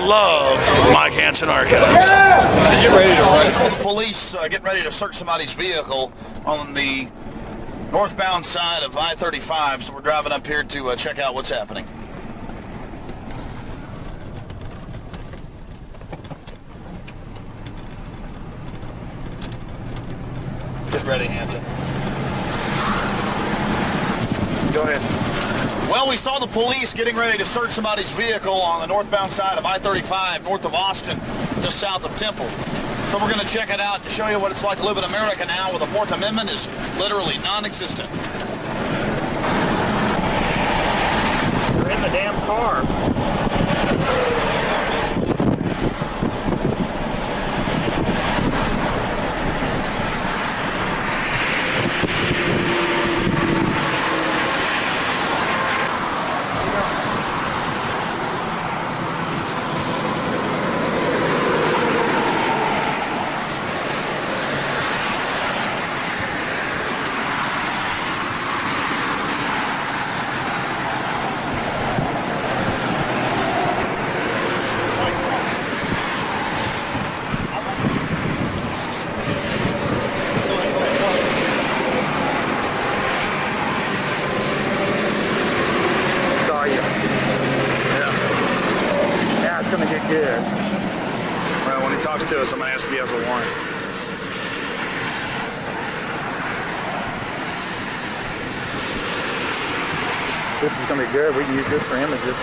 love Mike Hanson Archives. Get ready to I saw the police getting ready to search somebody's vehicle on the northbound side of I-35, so we're driving up here to check out what's happening. Get ready, Hanson. Go ahead. Well, we saw the police getting ready to search somebody's vehicle on the northbound side of I-35, north of Austin, just south of Temple. So we're going to check it out and show you what it's like to live in America now where the Fourth Amendment is literally non-existent. You're in the damn car. It's gonna get good. Well, when he talks to us, I'm gonna ask if he has a warrant. This is gonna be good. We can use this for images.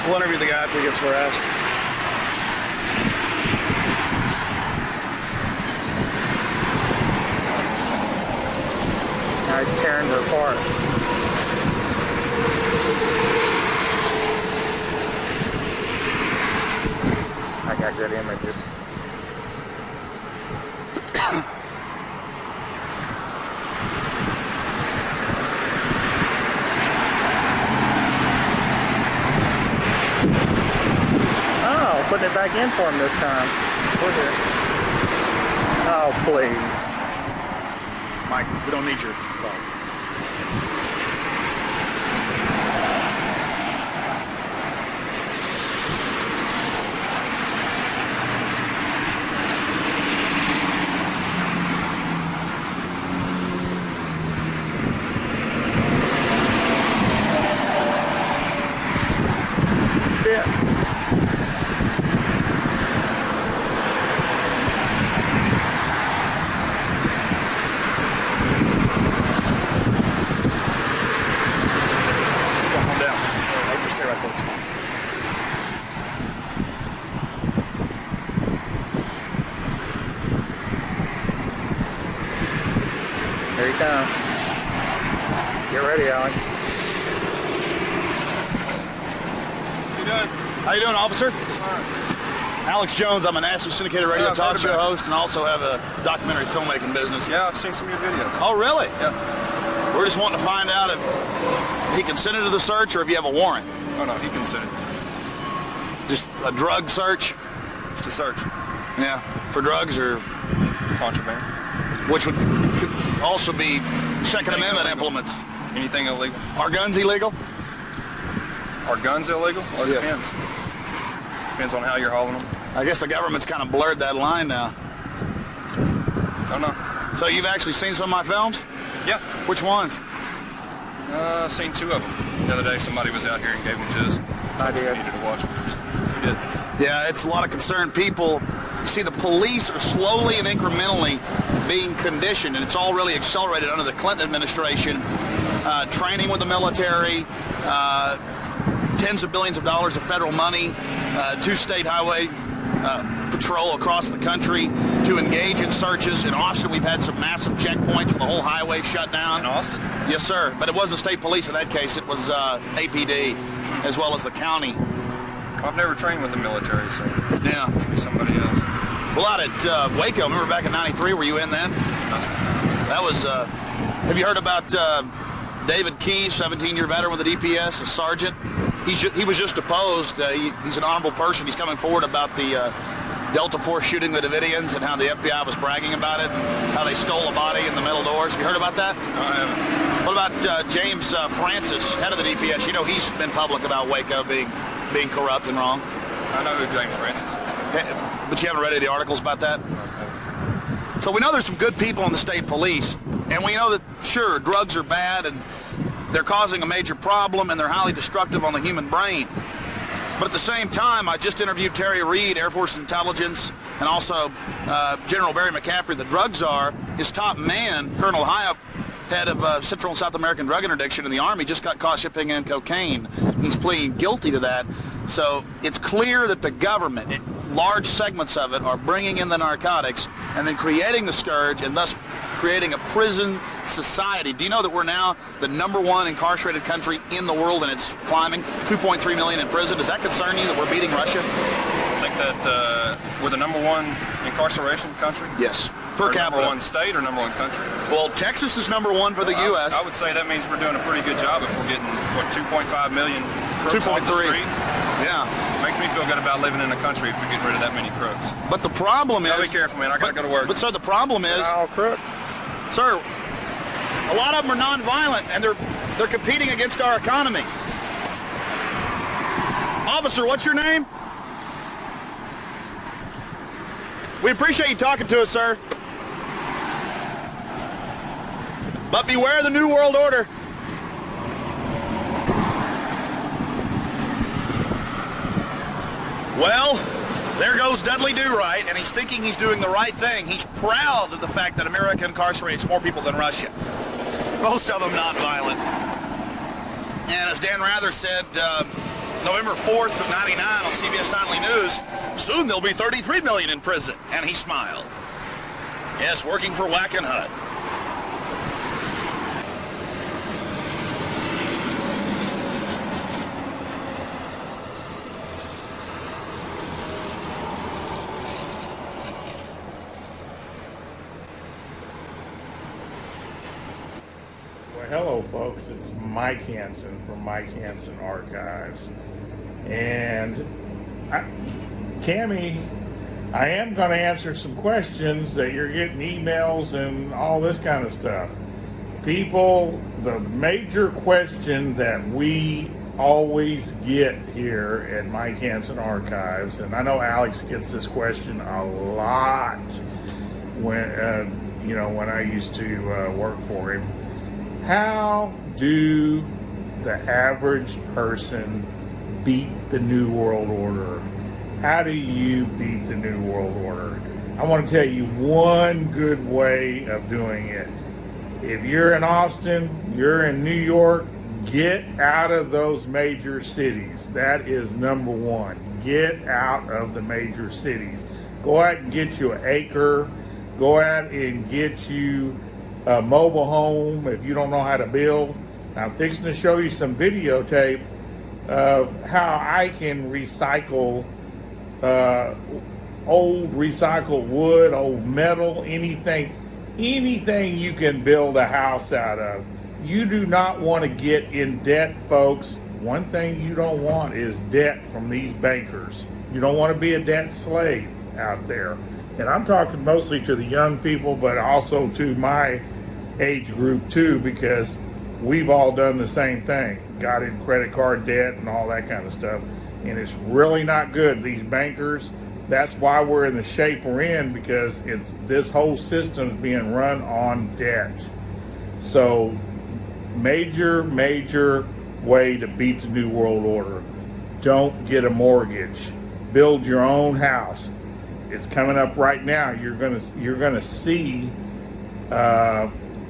We'll interview the guy after he gets harassed. Now he's tearing her apart. I got good images. Oh, putting it back in for him this time. Look at it. Oh, please. Mike, we don't need your phone. Spit. Calm down. Just stay right there. Here he comes. Get ready, Alex. How you doing, officer? Alex Jones. I'm a nationally syndicated radio talk show host and also have a documentary filmmaking business. Yeah, I've seen some of your videos. Oh, really? Yeah. We're just wanting to find out if he consented to the search or if you have a warrant. Oh, no, he consented. Just a drug search? Just a search. Yeah. For drugs or? Contraband. Which could also be Second Amendment illegal. implements. Anything illegal. Are guns illegal? Are guns illegal? Well, it Yes. depends. Depends on how you're hauling them. I guess the government's kind of blurred that line now. Oh, no. So you've actually seen some of my films? Yeah. Which ones? I've seen 2 of them. The other day, somebody was out here and gave them to us. I Told us did. we needed to watch them. So we did. Yeah, it's a lot of concerned people. You see, the police are slowly and incrementally being conditioned, and it's all really accelerated under the Clinton administration. Training with the military, tens of billions of dollars of federal money, 2 state highway patrol across the country to engage in searches. In Austin, we've had some massive checkpoints with the whole highway shut down. In Austin? Yes, sir. But it wasn't state police in that case. It was APD, as well as the county. I've never trained with the military, so Yeah. it must be somebody else. Well, out at Waco, remember back in '93, were you in then? That's That was, have you heard about David Keys, 17-year veteran with the DPS, a sergeant? He was just deposed. He's an honorable person. He's coming forward about the Delta Force shooting the Davidians and how the FBI was bragging about it, how they stole a body in the metal doors. Have you heard about that? No, I haven't. What about James Francis, head of the DPS? You know he's been public about Waco being corrupt and wrong. I know who James Francis is. But you haven't read any of the articles about that? So we know there's some good people in the state police, and we know that, sure, drugs are bad, and they're causing a major problem, and they're highly destructive on the human brain. But at the same time, I just interviewed Terry Reid, Air Force Intelligence, and also General Barry McCaffrey, the drug czar. His top man, Colonel Hyop, head of Central and South American drug interdiction in the Army, just got caught shipping in cocaine. He's pleading guilty to that. So it's clear that the government, large segments of it, are bringing in the narcotics and then creating the scourge and thus creating a prison society. Do you know that we're now the #1 incarcerated country in the world, and it's climbing? 2.3 million in prison. Does that concern you that we're beating Russia? I think that we're the #1 incarceration country? Yes. Per capita. #1 state or #1 country? Well, Texas is #1 for the U.S. I would say that means we're doing a pretty good job if we're getting, what, 2.5 million crooks off the 2.3. street? Yeah. Makes me feel good about living in a country if we're getting rid of that many crooks. But the problem is... Be careful, man. I got to go to work. But, sir, the problem is... All crook. Sir, a lot of them are nonviolent, and they're competing against our economy. Officer, what's your name? We appreciate you talking to us, sir. But beware the New World Order. Well, there goes Dudley Do-Right, and he's thinking he's doing the right thing. He's proud of the fact that America incarcerates more people than Russia. Most of them nonviolent. And as Dan Rather said, November 4th of '99 on CBS Nightly News, soon there'll be 33 million in prison. And he smiled. Yes, working for Wackenhut. Hello folks, it's Mike Hanson from Mike Hanson Archives. And Cammie, I am going to answer some questions that you're getting emails and all this kind of stuff. People, the major question that we always get here at Mike Hanson Archives, and I know Alex gets this question a lot when I used to work for him. How do the average person beat the New World Order? How do you beat the New World Order? I want to tell you one good way of doing it. If you're in Austin, you're in New York, get out of those major cities. That is #1. Get out of the major cities. Go out and get you an acre. Go out and get you a mobile home if you don't know how to build. I'm fixing to show you some videotape of how I can recycle old recycled wood, old metal, anything you can build a house out of. You do not want to get in debt, folks. One thing you don't want is debt from these bankers. You don't want to be a debt slave out there. And I'm talking mostly to the young people, but also to my age group too, because we've all done the same thing. Got in credit card debt and all that kind of stuff. And it's really not good. These bankers, that's why we're in the shape we're in, because this whole system is being run on debt. So major way to beat the New World Order. Don't get a mortgage. Build your own house. It's coming up right now. You're gonna see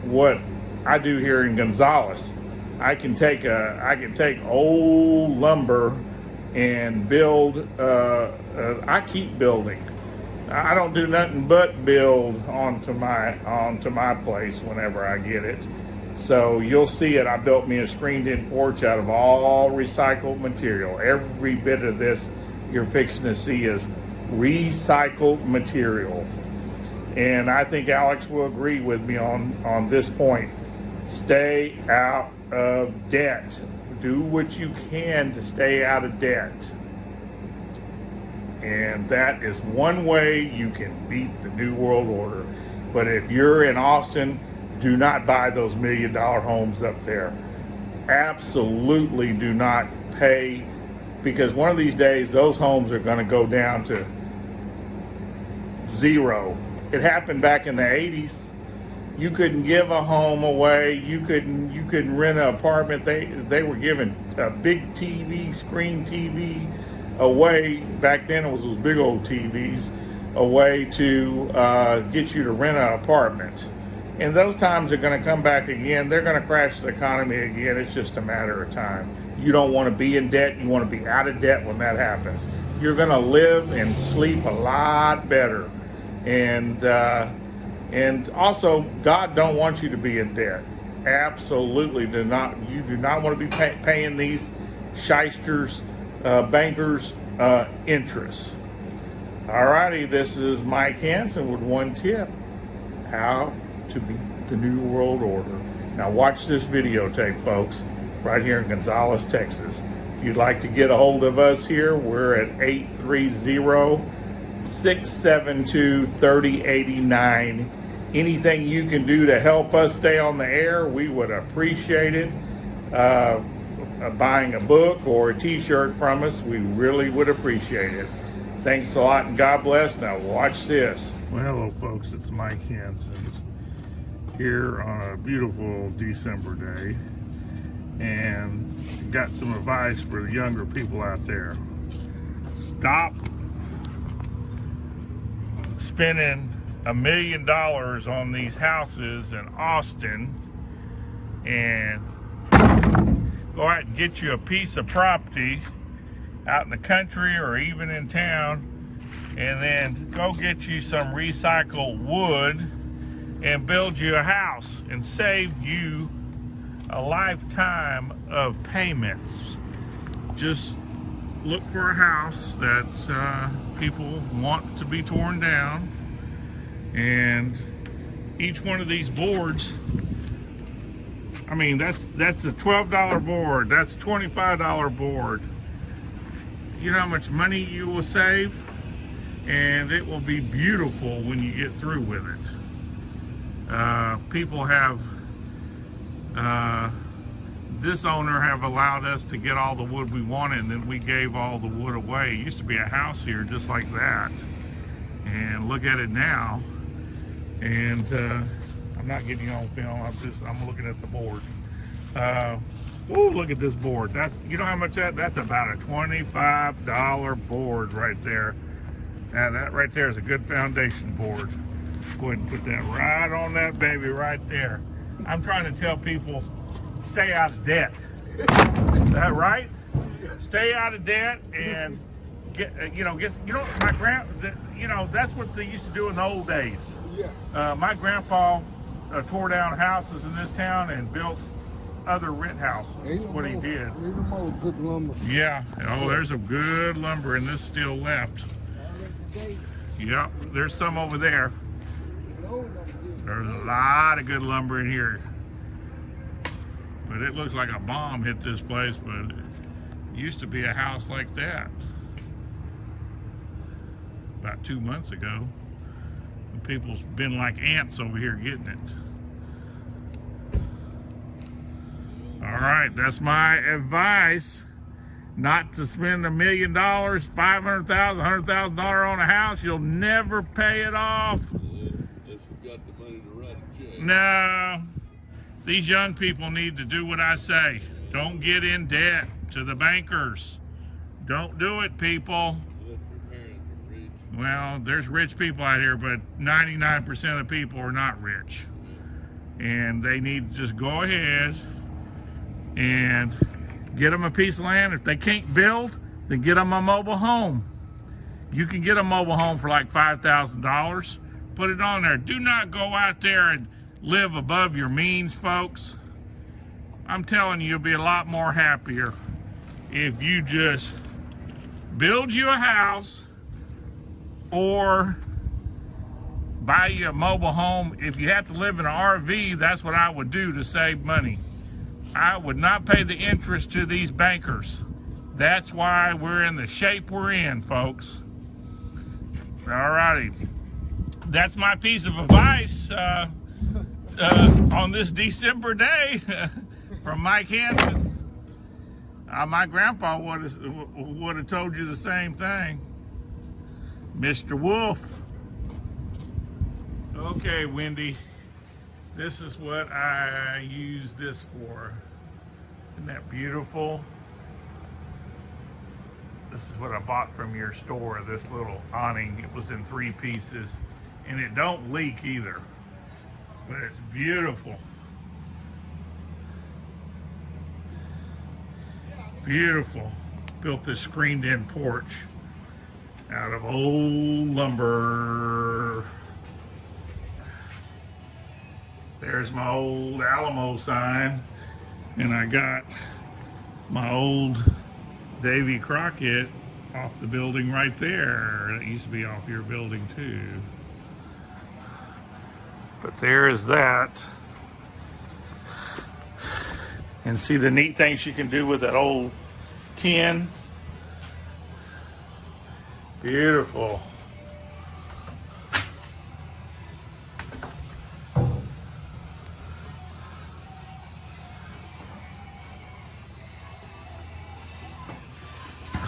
what I do here in Gonzales. I can take old lumber and build. I keep building. I don't do nothing but build onto my place whenever I get it. So you'll see it. I built me a screened-in porch out of all recycled material. Every bit of this you're fixing to see is recycled material. And I think Alex will agree with me on this point. Stay out of debt. Do what you can to stay out of debt. And that is one way you can beat the New World Order. But if you're in Austin, do not buy those $1 million homes up there. Absolutely do not pay because one of these days those homes are going to go down to zero. It happened back in the 80s. You couldn't give a home away. You couldn't rent an apartment. They were giving a big TV, screen TV away. Back then it was those big old TVs, a way to get you to rent an apartment. And those times are going to come back again. They're going to crash the economy again. It's just a matter of time. You don't want to be in debt. You want to be out of debt when that happens. You're going to live and sleep a lot better. And also, God don't want you to be in debt. Absolutely do not. You do not want to be paying these shysters, bankers, interest. Alrighty, this is Mike Hanson with one tip: how to beat the New World Order. Now watch this videotape, folks, right here in Gonzales, Texas. If you'd like to get a hold of us here, we're at 830-672-3089. Anything you can do to help us stay on the air, we would appreciate it. Buying a book or a t-shirt from us, we really would appreciate it. Thanks a lot and God bless. Now watch this. Well, hello folks, it's Mike Hanson here on a beautiful December day, and got some advice for the younger people out there. Stop spending $1 million on these houses in Austin and go out and get you a piece of property out in the country or even in town, and then go get you some recycled wood and build you a house and save you a lifetime of payments. Just look for a house that people want to be torn down, and each one of these boards, I mean, that's a $12 board, that's a $25 board. You know how much money you will save, and it will be beautiful when you get through with it. People have, this owner have allowed us to get all the wood we wanted, and then we gave all the wood away. It used to be a house here just like that, and look at it now. And I'm not getting you on film, I'm looking at the board. Ooh, look at this board. You know how much that's about a $25 board right there. Now that right there is a good foundation board. Go ahead and put that right on that baby right there. I'm trying to tell people, stay out of debt. Is that right? Stay out of debt and get that's what they used to do in the old days. My grandpa tore down houses in this town and built other rent houses. That's what he did. Good lumber. Yeah. Oh, there's some good lumber, and this still left. Yep. There's some over there. There's a lot of good lumber in here. But it looks like a bomb hit this place, but it used to be a house like that. About 2 months ago. And people's been like ants over here getting it. All right, that's my advice. Not to spend $1 million, $500,000, $100,000 on a house. You'll never pay it off. If you got the money to write a check. No, these young people need to do what I say. Don't get in debt to the bankers. Don't do it, people. Well, there's rich people out here, but 99% of the people are not rich. And they need to just go ahead and get them a piece of land. If they can't build, then get them a mobile home. You can get a mobile home for like $5,000. Put it on there. Do not go out there and live above your means, folks. I'm telling you, you'll be a lot more happier if you just build you a house or buy you a mobile home. If you have to live in an RV, that's what I would do to save money. I would not pay the interest to these bankers. That's why we're in the shape we're in, folks. Alrighty. That's my piece of advice on this December day from Mike Hanson. My grandpa would have told you the same thing. Mr. Wolf. Okay, Wendy. This is what I use this for. Isn't that beautiful? This is what I bought from your store, this little awning. It was in 3 pieces, and it don't leak either, but it's beautiful. Beautiful. Built this screened-in porch out of old lumber. There's my old Alamo sign, and I got my old Davy Crockett off the building right there. That used to be off your building too. But there is that. And see the neat things you can do with that old tin. Beautiful.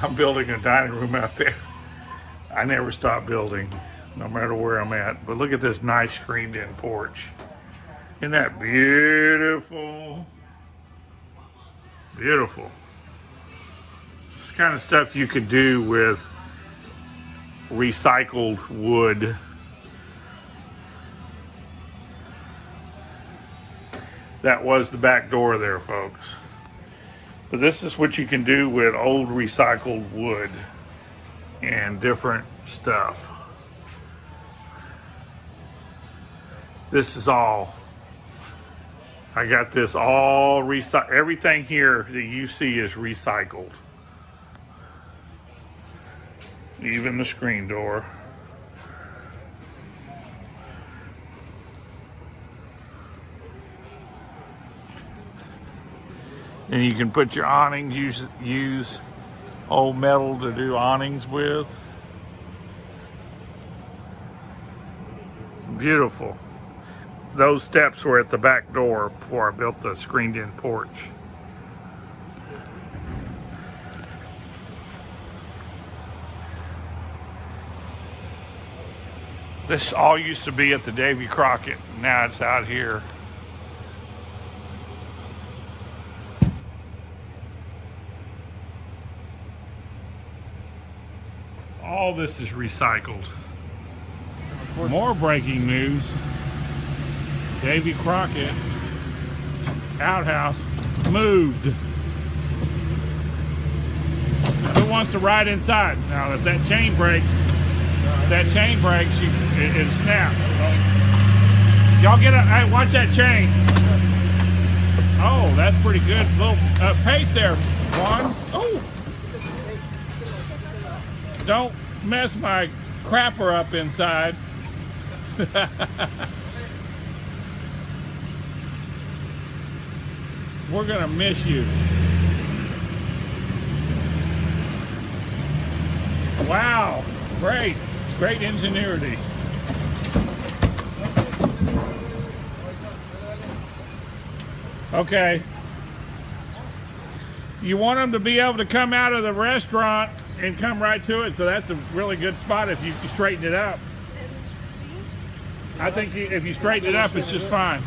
I'm building a dining room out there. I never stop building, no matter where I'm at. But look at this nice screened-in porch. Isn't that beautiful? Beautiful. This kind of stuff you could do with recycled wood. That was the back door there, folks. But this is what you can do with old recycled wood and different stuff. This is all. I got this all everything here that you see is recycled. Even the screen door. And you can put your awning, use old metal to do awnings with. Beautiful. Those steps were at the back door before I built the screened-in porch. This all used to be at the Davy Crockett. Now it's out here. All this is recycled. More breaking news. Davy Crockett outhouse moved. Now, who wants to ride inside? Now, if that chain breaks, it snaps. Y'all get hey, watch that chain. Oh, that's pretty good. Little pace there, Juan. Oh. Don't mess my crapper up inside. We're gonna miss you. Wow, great ingenuity. Okay. You want them to be able to come out of the restaurant and come right to it, so that's a really good spot if you straighten it up. I think if you straighten it up, it's just fine.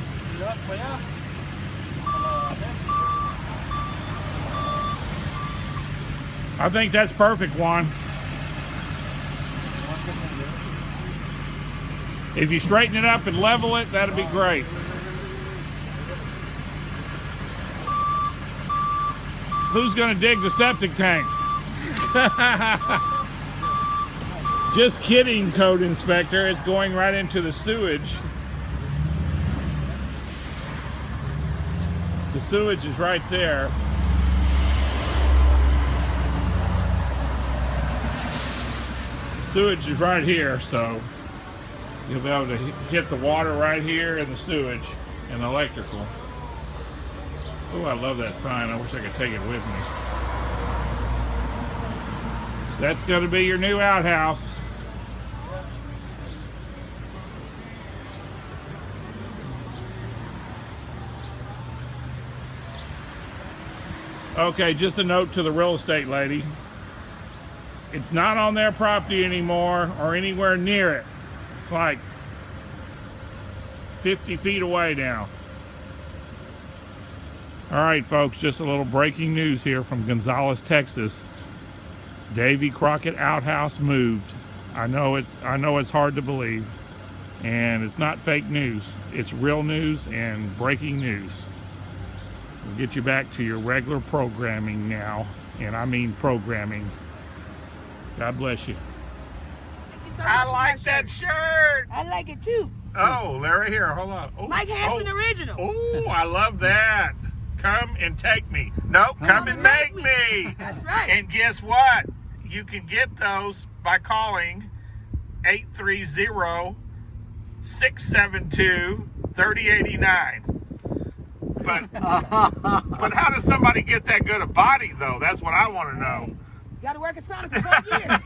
I think that's perfect, Juan. If you straighten it up and level it, that'd be great. Who's gonna dig the septic tank? Just kidding, code inspector. It's going right into the sewage. The sewage is right there. The sewage is right here, so you'll be able to hit the water right here and the sewage and electrical. Oh, I love that sign. I wish I could take it with me. That's going to be your new outhouse. Okay, just a note to the real estate lady. It's not on their property anymore or anywhere near it. It's like 50 feet away now. All right, folks, just a little breaking news here from Gonzales, Texas. Davy Crockett outhouse moved. I know it's hard to believe, and it's not fake news. It's real news and breaking news. We'll get you back to your regular programming now, and I mean programming. God bless you. Thank you so I much like for that shirt. I like it too. Oh, Larry, here, hold on. Oh, Mike Hanson original. Oh, I love that. Come and take me. Nope, come and make me. That's right. And guess what? You can get those by calling 830-672-3089. But how does somebody get that good a body, though? That's what I want to know. Got to work at Sonic for 4 years.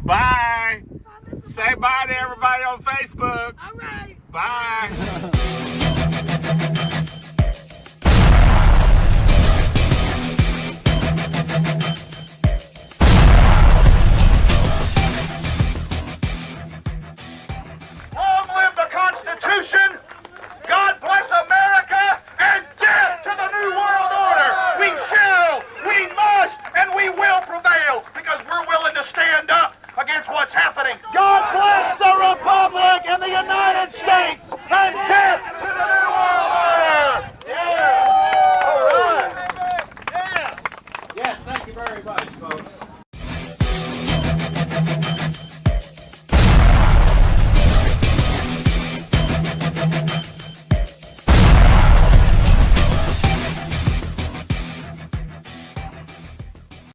Bye. Say bye to everybody on Facebook. All right. Bye.